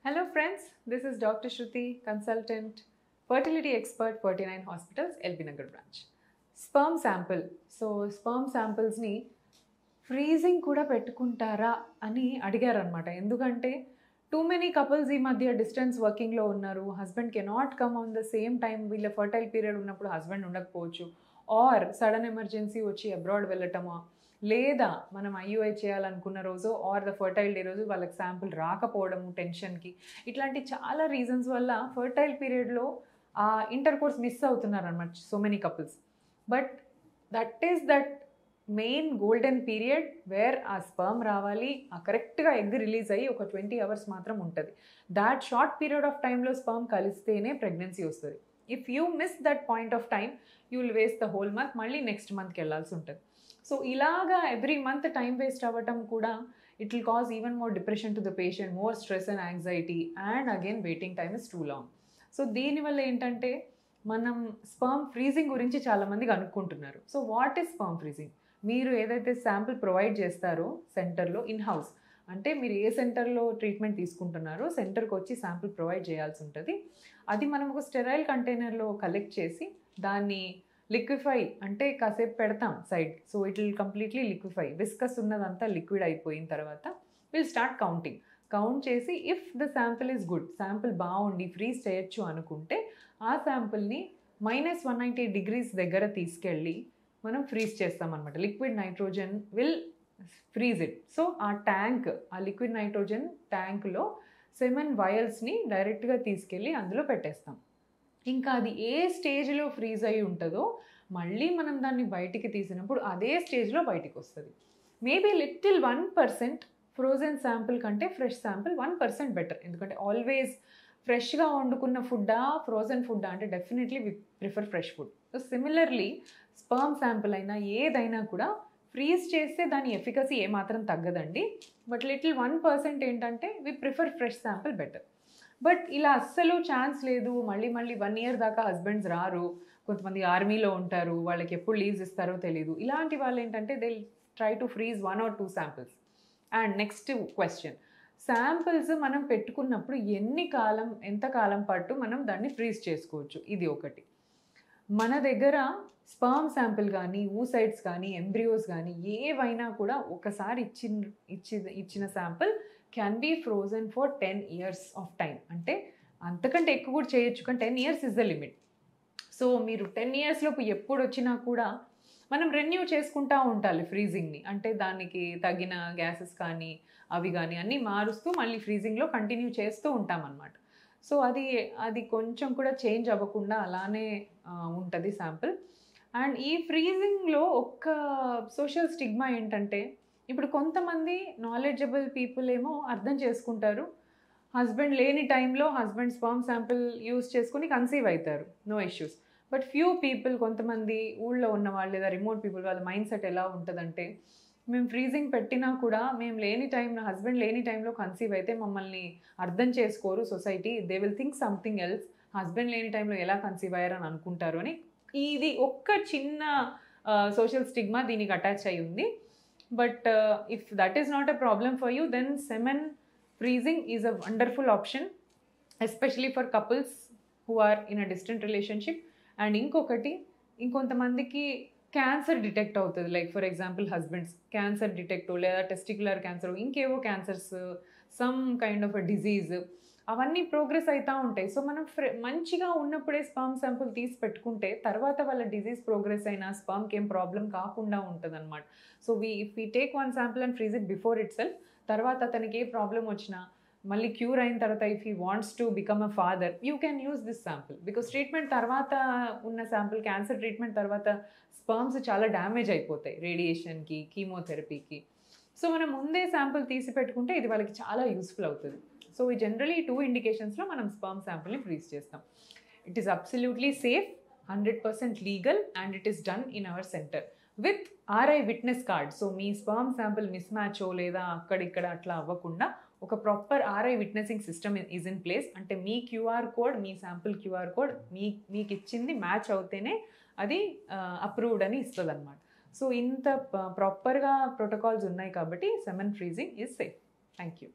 Hello friends, this is Dr. Shruti, consultant, fertility expert, 49 Hospitals, LB Nagar branch. Sperm sample. So sperm samples ni freezing kuda pettukuntara ani adigaranamata. Endukante too many couples ee madhya distance working lo unnaru. Husband cannot come on the same time. Veella fertile period unnappudu husband undakapochu, or sudden emergency vachi abroad vellatama, లేదా మనం IUI చేయాలనుకున్న రోజు are the fertile day రోజు వాళ్ళకి sample రాకపోవడము టెన్షన్కి, ఇట్లాంటి చాలా reasons వల్ల fertile పీరియడ్లో ఆ ఇంటర్ కోర్స్ మిస్ అవుతున్నారు అనమాట so many couples. But that main golden period where ఆ స్పర్మ్ రావాలి, ఆ కరెక్ట్గా ఎగ్ రిలీజ్ అయ్యి ఒక 20 hours మాత్రం ఉంటుంది. దాట్ షార్ట్ పీరియడ్ ఆఫ్ టైంలో స్పర్మ్ కలిస్తేనే ప్రెగ్నెన్సీ వస్తుంది. If you miss that point of time you will waste the whole month, మళ్ళీ నెక్స్ట్ మంత్కి వెళ్ళాల్సి ఉంటుంది. సో ఇలాగా ఎవ్రీ మంత్ టైం వేస్ట్ అవ్వటం కూడా it will cause even more depression to the patient, more stress and anxiety, and again waiting time is two long. So దీనివల్ల ఏంటంటే మనం స్పర్మ్ ఫ్రీజింగ్ గురించి చాలామందికి అనుకుంటున్నారు. So what is sperm freezing? మీరు ఏదైతే శాంపుల్ ప్రొవైడ్ చేస్తారో సెంటర్లో ఇన్ హౌస్, అంటే మీరు ఏ సెంటర్లో ట్రీట్మెంట్ తీసుకుంటున్నారో సెంటర్కి వచ్చి శాంపుల్ ప్రొవైడ్ చేయాల్సి ఉంటుంది. అది మనం ఒక స్టెరైల్ కంటైనర్లో కలెక్ట్ చేసి దాన్ని లిక్విఫై అంటే కాసేపు పెడతాం side. So it will completely liquefy, viscous ఉన్నదంతా లిక్విడ్ అయిపోయిన తర్వాత విల్ స్టార్ట్ కౌంట్ చేసి if the sample is good, sample బాగుండి ఫ్రీజ్ చేయొచ్చు అనుకుంటే ఆ శాంపుల్ని -190 degrees దగ్గర తీసుకెళ్ళి మనం ఫ్రీజ్ చేస్తాం అనమాట. Liquid nitrogen will freeze it. So ఆ ట్యాంక్, ఆ లిక్విడ్ నైట్రోజన్ ట్యాంక్లో సెమెన్ వయల్స్ని డైరెక్ట్గా తీసుకెళ్ళి అందులో పెట్టేస్తాం. ఇంకా అది ఏ స్టేజ్లో ఫ్రీజ్ అయి ఉంటుందో మళ్ళీ మనం దాన్ని బయటికి తీసినప్పుడు అదే స్టేజ్లో బయటికి వస్తుంది. మేబీ లిటిల్ 1% ఫ్రోజన్ శాంపుల్ కంటే ఫ్రెష్ శాంపుల్ 1% బెటర్. ఎందుకంటే ఆల్వేస్ ఫ్రెష్గా వండుకున్న ఫుడ్డా ఫ్రోజన్ ఫుడ్డా అంటే definitely we prefer fresh food. So similarly sperm sample అయినా ఏదైనా కూడా ఫ్రీజ్ చేస్తే దాని ఎఫికసీ ఏమాత్రం తగ్గదండి. బట్ లిటిల్ 1% ఏంటంటే we prefer fresh sample better. But ఇలా అస్సలు ఛాన్స్ లేదు, మళ్ళీ 1 year దాకా హస్బెండ్స్ రారు, కొంతమంది ఆర్మీలో ఉంటారు, వాళ్ళకి ఎప్పుడు లీవ్స్ ఇస్తారో తెలియదు, ఇలాంటి వాళ్ళు ఏంటంటే they try to freeze 1 or 2 samples. And next question, samples మనం పెట్టుకున్నప్పుడు ఎంత కాలం పాటు మనం దాన్ని ఫ్రీజ్ చేసుకోవచ్చు? ఇది ఒకటి. మన దగ్గర స్పర్మ్ శాంపిల్ కానీ ఊసైడ్స్ కానీ ఎంబ్రియోస్ కానీ ఏవైనా కూడా ఒకసారి ఇచ్చిన sample can be frozen for 10 years of time. అంటే అంతకంటే ఎక్కువ కూడా చేయొచ్చు, కానీ 10 years is the limit. So మీరు 10 years లోపు ఎప్పుడు వచ్చినా కూడా మనం రెన్యూ చేసుకుంటూ ఉండాలి ఫ్రీజింగ్ని. అంటే దానికి తగిన గ్యాసెస్ కానీ అవి కానీ అన్నీ మారుస్తూ మళ్ళీ ఫ్రీజింగ్లో కంటిన్యూ చేస్తూ ఉంటామన్నమాట. సో అది కొంచెం కూడా చేంజ్ అవ్వకుండా అలానే ఉంటుంది శాంపుల్. అండ్ ఈ ఫ్రీజింగ్లో ఒక్క సోషల్ స్టిగ్మా ఏంటంటే, ఇప్పుడు కొంతమంది నాలెడ్జబుల్ పీపుల్ ఏమో అర్థం చేసుకుంటారు, హస్బెండ్ లేని టైంలో హస్బెండ్ స్పర్మ్ శాంపిల్ యూజ్ చేసుకుని కన్సీవ్ అవుతారు, no issues. But few people, కొంతమంది ఊళ్ళో ఉన్న వాళ్ళు లేదా రిమోట్ పీపుల్, వాళ్ళ మైండ్ సెట్ ఎలా ఉంటుందంటే, మేము ఫ్రీజింగ్ పెట్టినా కూడా హస్బెండ్ లేని టైంలో కన్సీవ్ అయితే మమ్మల్ని అర్థం చేసుకోరు society, they will think something else, husband లేని టైంలో ఎలా కన్సీవ్ అయ్యారని అనుకుంటారు అని. ఇది ఒక్క చిన్న సోషల్ స్టిగ్మా దీనికి అటాచ్ అయి ఉంది. But if that is not a problem for you, then semen freezing is a wonderful option, especially for couples who are in a distant relationship. And ఇంకొంతమందికి క్యాన్సర్ డిటెక్ట్ అవుతుంది, like for example husbands cancer detect, లేదా testicular cancer, ఇంకేవో cancers, some kind of a disease, అవన్నీ progress అవుతూ ఉంటాయి. So మనం మంచిగా ఉన్నప్పుడే స్పర్మ్ శాంపుల్ తీసి పెట్టుకుంటే తర్వాత వాళ్ళ డిజీజ్ ప్రోగ్రెస్ అయినా స్పర్మ్కి ఏం ప్రాబ్లం కాకుండా ఉంటుంది అనమాట. So if we take 1 sample and freeze it before it self, తర్వాత అతనికి ఏ ప్రాబ్లం వచ్చినా మళ్ళీ క్యూర్ అయిన తర్వాత if he wants to become a father, you can use this sample. Because treatment తర్వాత ఉన్న శాంపుల్, క్యాన్సర్ ట్రీట్మెంట్ తర్వాత స్పర్మ్స్ చాలా డ్యామేజ్ అయిపోతాయి రేడియేషన్కి, కీమోథెరపీకి. సో మనం ముందే శాంపుల్ తీసి పెట్టుకుంటే ఇది వాళ్ళకి చాలా యూస్ఫుల్ అవుతుంది. సో ఈ జనరలీ 2 indications మనం స్పర్మ్ శాంపుల్ని ఫ్రీజ్ చేస్తాం. It is absolutely safe, 100% legal, and it is done in our centre with RI witness card. So మీ స్పర్మ్ శాంపుల్ మిస్ మ్యాచో లేదా అక్కడిక్కడ అట్లా అవ్వకుండా ఒక proper RI witnessing system is in place. అంటే మీ QR కోడ్, మీ శాంపుల్ QR కోడ్ మీకు ఇచ్చింది మ్యాచ్ అవుతేనే అది అప్రూవ్డ్ అని ఇస్తుంది అనమాట. సో ఇంత ప్రాపర్గా ప్రోటోకాల్స్ ఉన్నాయి కాబట్టి semen freezing is safe. Thank you.